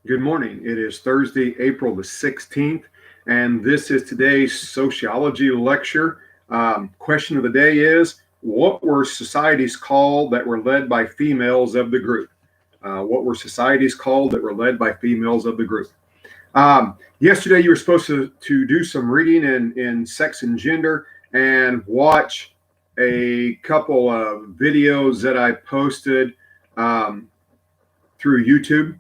Good morning. It is Thursday, April the 16th, and this is today's sociology lecture. Question of the day is, what were societies called that were led by females of the group? What were societies called that were led by females of the group? Yesterday, you were supposed to do some reading in sex and gender and watch a couple of videos that I posted um, through YouTube.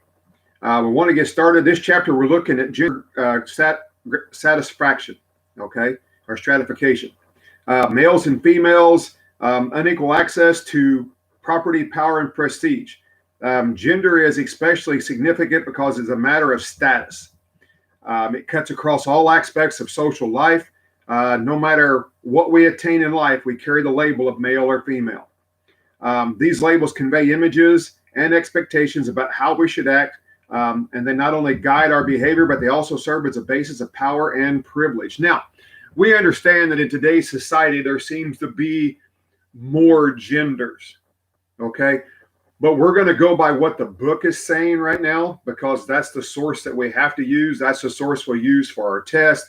We want to get started. This chapter, we're looking at gender satisfaction, okay, or stratification. Males and females, unequal access to property, power, and prestige. Gender is especially significant because it's a matter of status. It cuts across all aspects of social life. No matter what we attain in life, we carry the label of male or female. These labels convey images and expectations about how we should act, and they not only guide our behavior, but they also serve as a basis of power and privilege. Now, we understand that in today's society, there seems to be more genders, okay? But we're going to go by what the book is saying right now, because that's the source that we have to use. That's the source we'll use for our test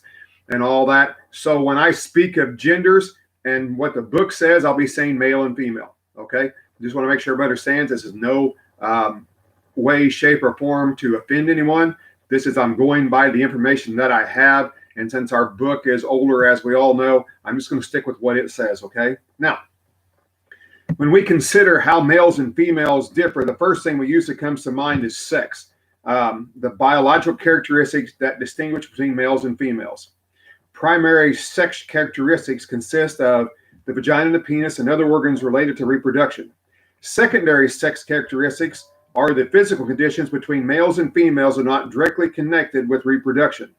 and all that. So when I speak of genders and what the book says, I'll be saying male and female, okay? Just want to make sure everybody understands this is no way, shape, or form to offend anyone. This is, I'm going by the information that I have. And since our book is older, as we all know, I'm just going to stick with what it says, okay? Now, when we consider how males and females differ, the first thing we use that comes to mind is sex, the biological characteristics that distinguish between males and females. Primary sex characteristics consist of the vagina and the penis and other organs related to reproduction. Secondary sex characteristics are the physical conditions between males and females are not directly connected with reproduction.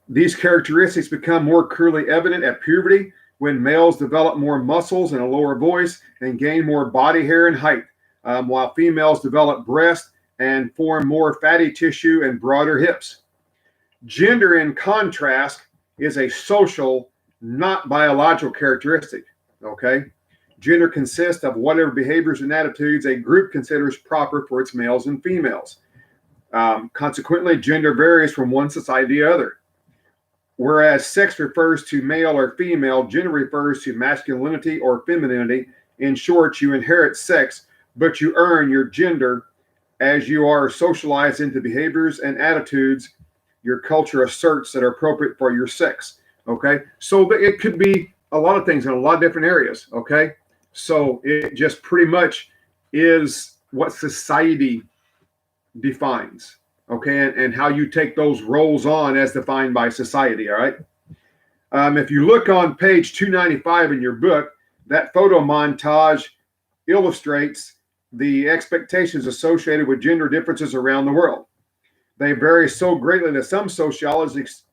These characteristics become more clearly evident at puberty, when males develop more muscles and a lower voice and gain more body hair and height, while females develop breast and form more fatty tissue and broader hips. Gender, in contrast, is a social, not biological characteristic, okay? Gender consists of whatever behaviors and attitudes a group considers proper for its males and females. Consequently, gender varies from one society to the other. Whereas sex refers to male or female, gender refers to masculinity or femininity. In short, you inherit sex, but you earn your gender as you are socialized into behaviors and attitudes your culture asserts that are appropriate for your sex. Okay, so it could be a lot of things in a lot of different areas. Okay, so it just pretty much is what society defines. Okay, and how you take those roles on as defined by society. All right. If you look on page 295 in your book, that photo montage illustrates the expectations associated with gender differences around the world. They vary so greatly that some sociologists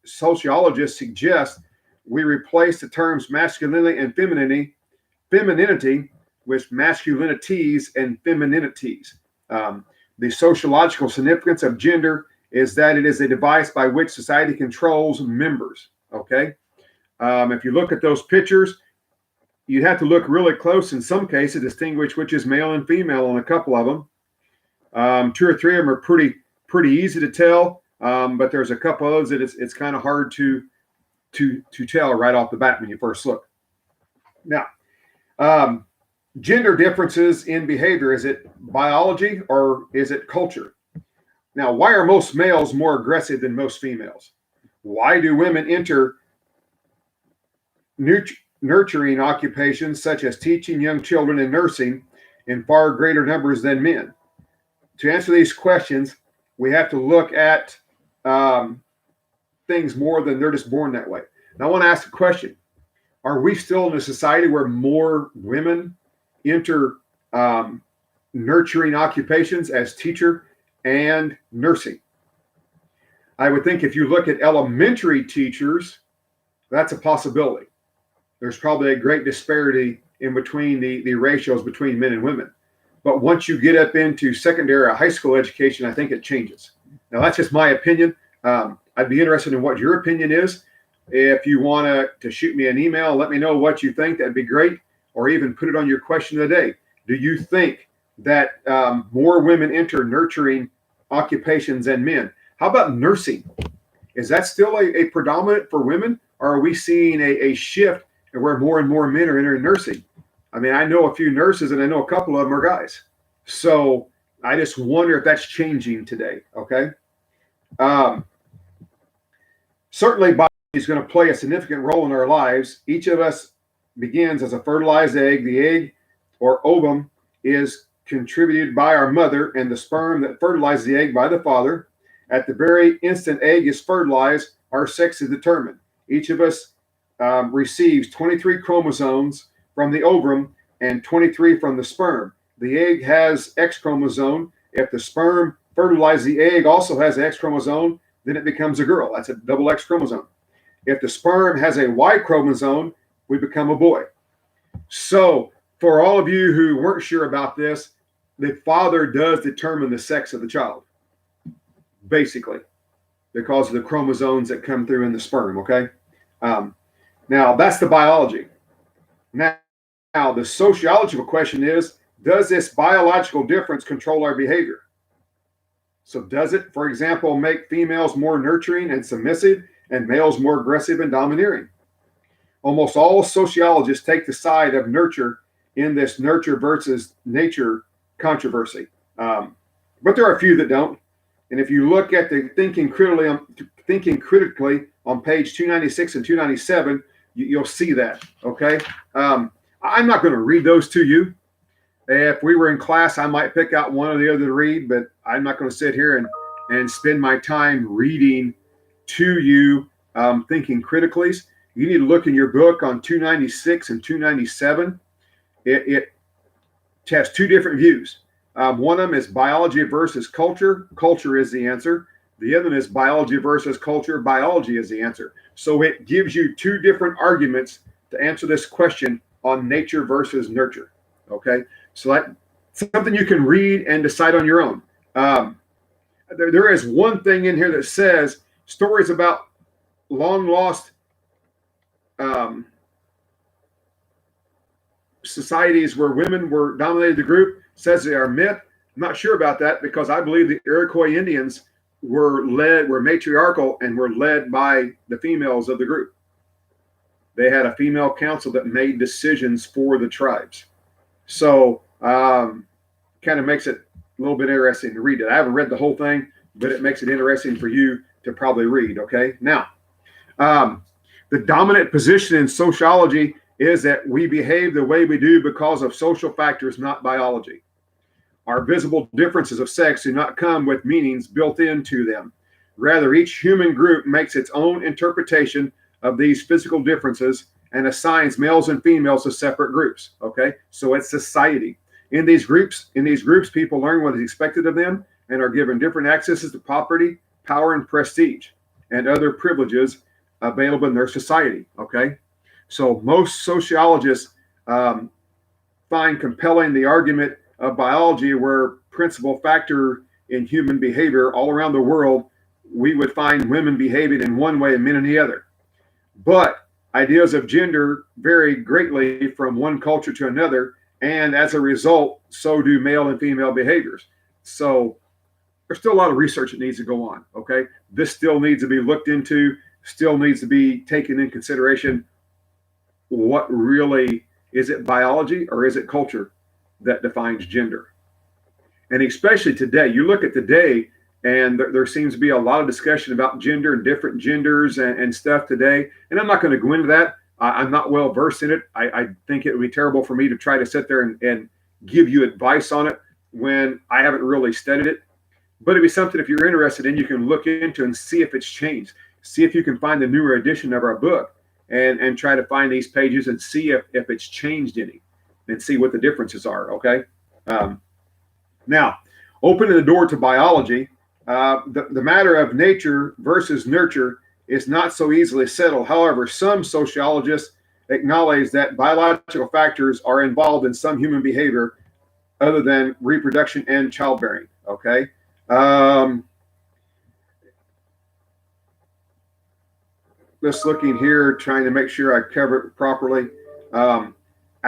suggest we replace the terms masculinity and femininity with masculinities and femininities. The sociological significance of gender is that it is a device by which society controls members, okay? If you look at those pictures, you'd have to look really close in some cases to distinguish which is male and female on a couple of them. Two or three of them are pretty easy to tell, but there's a couple of those that it's kind of hard to tell right off the bat when you first look. Now, gender differences in behavior, is it biology or is it culture? Now, why are most males more aggressive than most females? Why do women enter nurturing occupations such as teaching young children and nursing in far greater numbers than men? To answer these questions, we have to look at things more than they're just born that way. Now, I want to ask a question. Are we still in a society where more women enter nurturing occupations as teacher and nursing? I would think if you look at elementary teachers, that's a possibility. There's probably a great disparity in between the ratios between men and women. But once you get up into secondary or high school education, I think it changes. Now, that's just my opinion. I'd be interested in what your opinion is. If you want to shoot me an email, let me know what you think. That'd be great. Or even put it on your question of the day. Do you think that more women enter nurturing occupations than men. How about nursing? Is that still a predominant for women, or are we seeing a shift where more and more men are entering nursing? I mean, I know a few nurses, and I know a couple of them are guys. So I just wonder if that's changing today. Okay. Um, Certainly, biology is going to play a significant role in our lives. Each of us begins as a fertilized egg. The egg or ovum is contributed by our mother, and the sperm that fertilizes the egg by the father. At the very instant egg is fertilized, our sex is determined. Each of us receives 23 chromosomes from the ovum and 23 from the sperm. The egg has X chromosome. If the sperm fertilizes the egg, also has the X chromosome, then it becomes a girl. That's a double X chromosome. If the sperm has a Y chromosome, we become a boy. So, for all of you who weren't sure about this, the father does determine the sex of the child, basically, because of the chromosomes that come through in the sperm. Okay. Now, that's the biology. Now, the sociological question is, does this biological difference control our behavior? So does it, for example, make females more nurturing and submissive and males more aggressive and domineering? Almost all sociologists take the side of nurture in this nurture versus nature controversy. But there are a few that don't. And if you look at the thinking critically on page 296 and 297, you'll see that. Okay. I'm not going to read those to you. If we were in class, I might pick out one or the other to read, but I'm not going to sit here and spend my time reading to you thinking critically. You need to look in your book on 296 and 297. It has two different views. One of them is biology versus culture. Culture is the answer. The other one is biology versus culture. Biology is the answer. So it gives you two different arguments to answer this question on nature versus nurture. Okay. So that's something you can read and decide on your own. There is one thing in here that says stories about long lost societies where women were dominated the group, says they are myth. I'm not sure about that because I believe the Iroquois Indians were matriarchal and were led by the females of the group. They had a female council that made decisions for the tribes. So kind of makes it a little bit interesting to read it. I haven't read the whole thing, but it makes it interesting for you to probably read. Okay. Now, the dominant position in sociology is that we behave the way we do because of social factors, not biology. Our visible differences of sex do not come with meanings built into them. Rather, each human group makes its own interpretation of these physical differences and assigns males and females to separate groups. Okay, so it's society. In these groups, people learn what is expected of them and are given different accesses to property, power, and prestige, and other privileges available in their society. Okay, so most sociologists find compelling the argument of biology, where principal factor in human behavior all around the world, we would find women behaving in one way and men in the other. But ideas of gender vary greatly from one culture to another, and as a result, so do male and female behaviors. So there's still a lot of research that needs to go on. Okay, this still needs to be looked into, still needs to be taken in consideration. What really is it, biology or is it culture that defines gender? And especially today, you look at today, and there seems to be a lot of discussion about gender and different genders and stuff today. And I'm not going to go into that. I'm not well versed in it. I think it would be terrible for me to try to sit there and give you advice on it when I haven't really studied it. But it'd be something, if you're interested in, you can look into and see if it's changed. See if you can find the newer edition of our book and try to find these pages and see if it's changed any and see what the differences are. Okay. Now, opening the door to biology, the matter of nature versus nurture is not so easily settled. However, some sociologists acknowledge that biological factors are involved in some human behavior other than reproduction and childbearing. Okay. Just looking here, trying to make sure I cover it properly.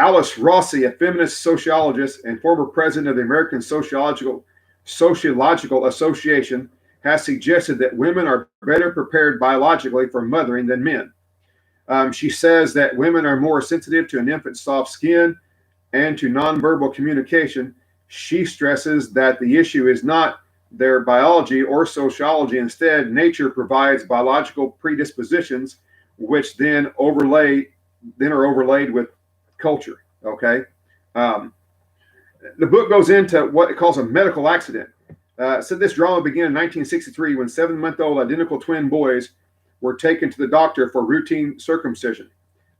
Alice Rossi, a feminist sociologist and former president of the American Sociological Association, has suggested that women are better prepared biologically for mothering than men. She says that women are more sensitive to an infant's soft skin and to nonverbal communication. She stresses that the issue is not their biology or sociology. Instead, nature provides biological predispositions, which then are overlaid with culture. Okay. The book goes into what it calls a medical accident. So this drama began in 1963 when 7-month-old identical twin boys were taken to the doctor for routine circumcision.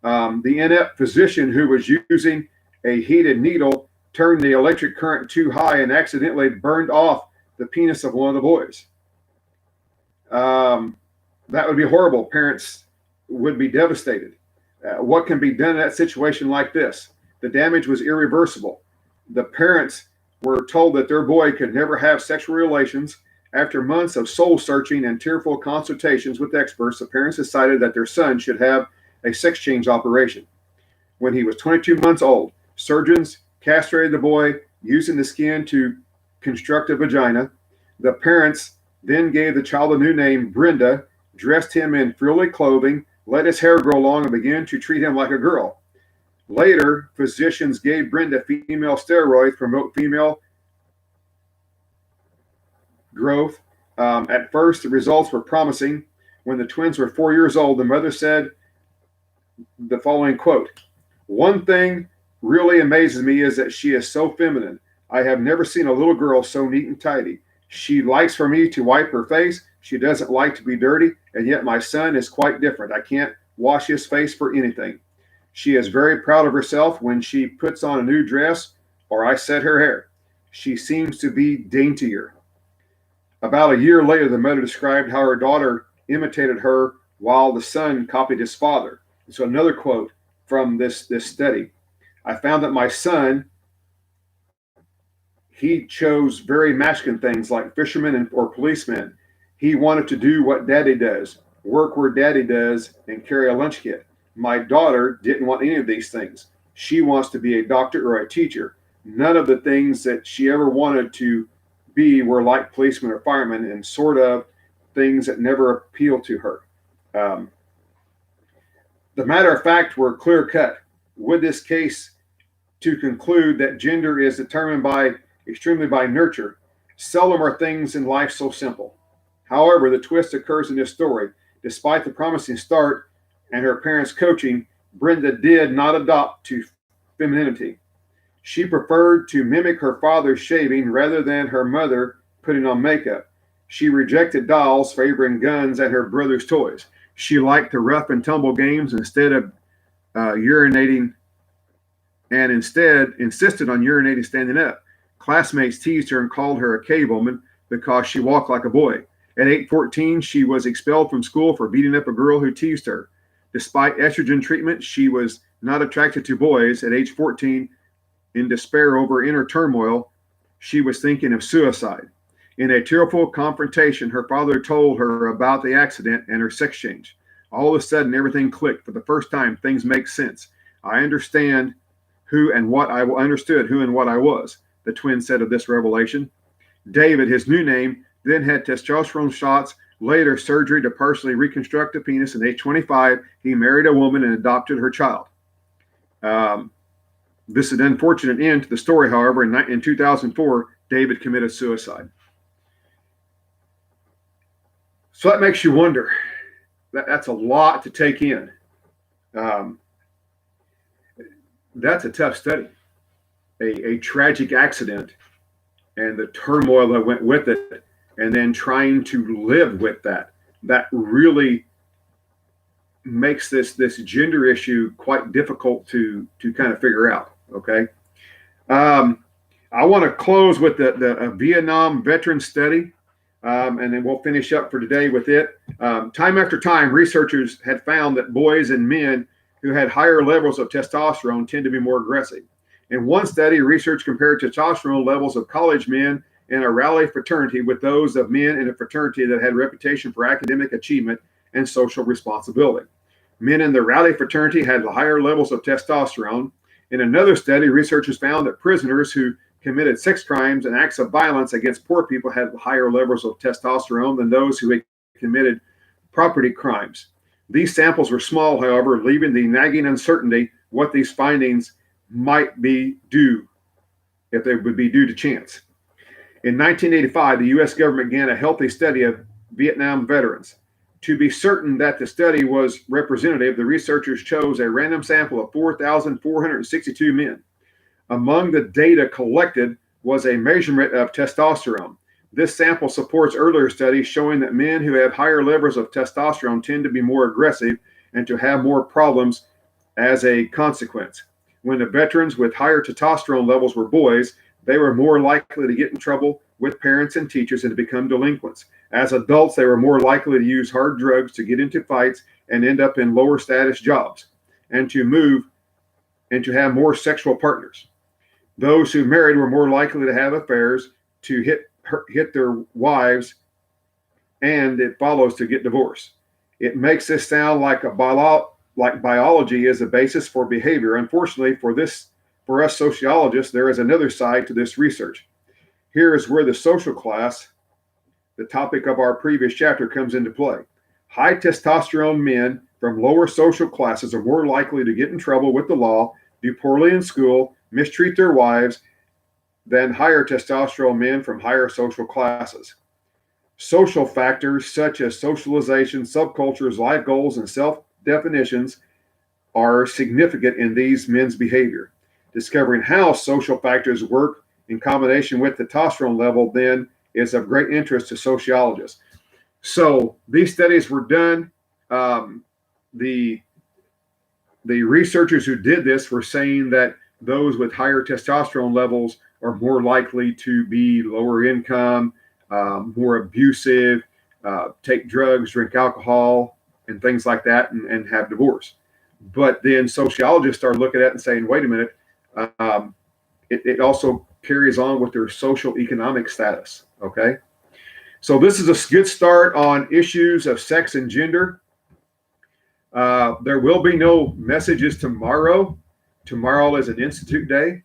The inept physician who was using a heated needle turned the electric current too high and accidentally burned off the penis of one of the boys. That would be horrible. Parents would be devastated. What can be done in that situation like this? The damage was irreversible. The parents were told that their boy could never have sexual relations. After months of soul searching and tearful consultations with experts, the parents decided that their son should have a sex change operation. When he was 22 months old, surgeons castrated the boy using the skin to construct a vagina. The parents then gave the child a new name, Brenda, dressed him in frilly clothing, let his hair grow long, and began to treat him like a girl. Later, physicians gave Brenda female steroids to promote female growth. At first, the results were promising. When the twins were 4 years old, the mother said the following quote, "One thing really amazes me is that she is so feminine. I have never seen a little girl so neat and tidy. She likes for me to wipe her face. She doesn't like to be dirty. And yet my son is quite different. I can't wash his face for anything. She is very proud of herself when she puts on a new dress or I set her hair. She seems to be daintier." About a year later, the mother described how her daughter imitated her while the son copied his father. So another quote from this study. "I found that my son, he chose very masculine things like fishermen or policemen. He wanted to do what daddy does, work where daddy does, and carry a lunch kit. My daughter didn't want any of these things. She wants to be a doctor or a teacher. None of the things that she ever wanted to be were like policemen or firemen and sort of things that never appealed to her." The matter of fact were clear cut. Would this case to conclude that gender is determined extremely by nurture. Seldom are things in life so simple. However, the twist occurs in this story. Despite the promising start and her parents' coaching, Brenda did not adopt to femininity. She preferred to mimic her father's shaving rather than her mother putting on makeup. She rejected dolls, favoring guns and her brother's toys. She liked the rough and tumble games instead of urinating, and instead insisted on urinating standing up. Classmates teased her and called her a cave woman because she walked like a boy. At age 14, she was expelled from school for beating up a girl who teased her. Despite estrogen treatment, she was not attracted to boys. At age 14, in despair over inner turmoil, she was thinking of suicide. In a tearful confrontation, her father told her about the accident and her sex change. All of a sudden, everything clicked. For the first time, things make sense. I understood who and what I was, the twin said of this revelation. David, his new name, then had testosterone shots, later surgery to partially reconstruct the penis. At age 25, he married a woman and adopted her child. This is an unfortunate end to the story, however. In 2004, David committed suicide. So that makes you wonder. That's a lot to take in. That's a tough study. A tragic accident and the turmoil that went with it, and then trying to live with that. That really makes this gender issue quite difficult to kind of figure out. Okay. I want to close with the Vietnam veteran study. And then we'll finish up for today with it. Time after time, researchers had found that boys and men who had higher levels of testosterone tend to be more aggressive. In one study, research compared testosterone levels of college men in a rally fraternity with those of men in a fraternity that had a reputation for academic achievement and social responsibility. Men in the rally fraternity had higher levels of testosterone, In another study, researchers found that prisoners who committed sex crimes and acts of violence against poor people had higher levels of testosterone than those who had committed property crimes. These samples were small, however, leaving the nagging uncertainty what these findings might be due, if they would be due to chance. In 1985, the U.S. government began a healthy study of Vietnam veterans. To be certain that the study was representative, the researchers chose a random sample of 4,462 men. Among the data collected was a measurement of testosterone. This sample supports earlier studies showing that men who have higher levels of testosterone tend to be more aggressive and to have more problems as a consequence. When the veterans with higher testosterone levels were boys, they were more likely to get in trouble with parents and teachers and to become delinquents. As adults, they were more likely to use hard drugs, to get into fights, and end up in lower status jobs, and to move and to have more sexual partners. Those who married were more likely to have affairs, to hit their wives, and it follows to get divorced. It makes this sound like biology is a basis for behavior. Unfortunately, for us sociologists, there is another side to this research. Here is where the social class, the topic of our previous chapter, comes into play. High testosterone men from lower social classes are more likely to get in trouble with the law, do poorly in school, mistreat their wives than higher testosterone men from higher social classes. Social factors such as socialization, subcultures, life goals, and self-definitions are significant in these men's behavior. Discovering how social factors work in combination with the testosterone level then is of great interest to sociologists. So these studies were done. The researchers who did this were saying that those with higher testosterone levels are more likely to be lower income, more abusive, take drugs, drink alcohol, and things like that, and have divorce. But then sociologists start looking at it and saying, wait a minute, it also carries on with their social economic status. Okay. So this is a good start on issues of sex and gender. There will be no messages tomorrow. Tomorrow is an institute day.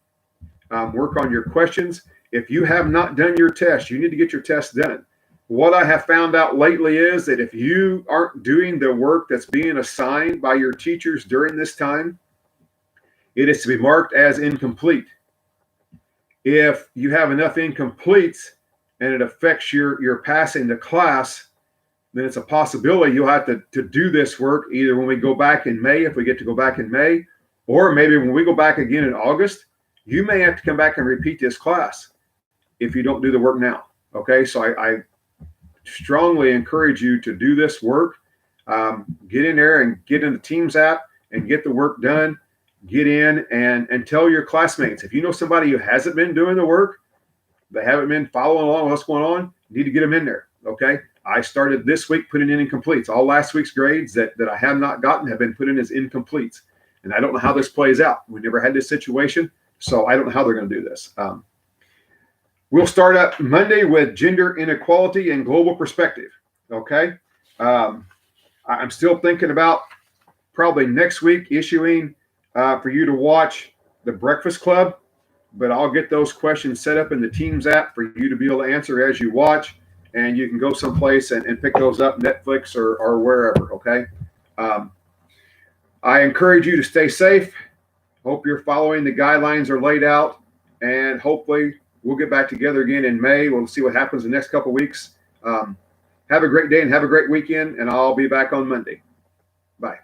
Work on your questions. If you have not done your test, you need to get your test done. What I have found out lately is that if you aren't doing the work that's being assigned by your teachers during this time, it is to be marked as incomplete. If you have enough incompletes and it affects your passing the class, then it's a possibility you'll have to do this work either when we go back in May, if we get to go back in May, or maybe when we go back again in August, you may have to come back and repeat this class if you don't do the work now. Okay, so I strongly encourage you to do this work. Get in there and get in the Teams app and get the work done. Get in and tell your classmates. If you know somebody who hasn't been doing the work, they haven't been following along with what's going on, you need to get them in there. Okay, I started this week putting in incompletes. All last week's grades that I have not gotten have been put in as incompletes. And I don't know how this plays out. We never had this situation, so I don't know how they're going to do this. We'll start up Monday with gender inequality and global perspective. Okay. I'm still thinking about probably next week issuing for you to watch The Breakfast Club, but I'll get those questions set up in the Teams app for you to be able to answer as you watch, and you can go someplace and pick those up, Netflix or wherever. Okay. I encourage you to stay safe. Hope you're following the guidelines are laid out, and hopefully we'll get back together again in May. We'll see what happens the next couple of weeks. Have a great day and have a great weekend, and I'll be back on Monday. Bye.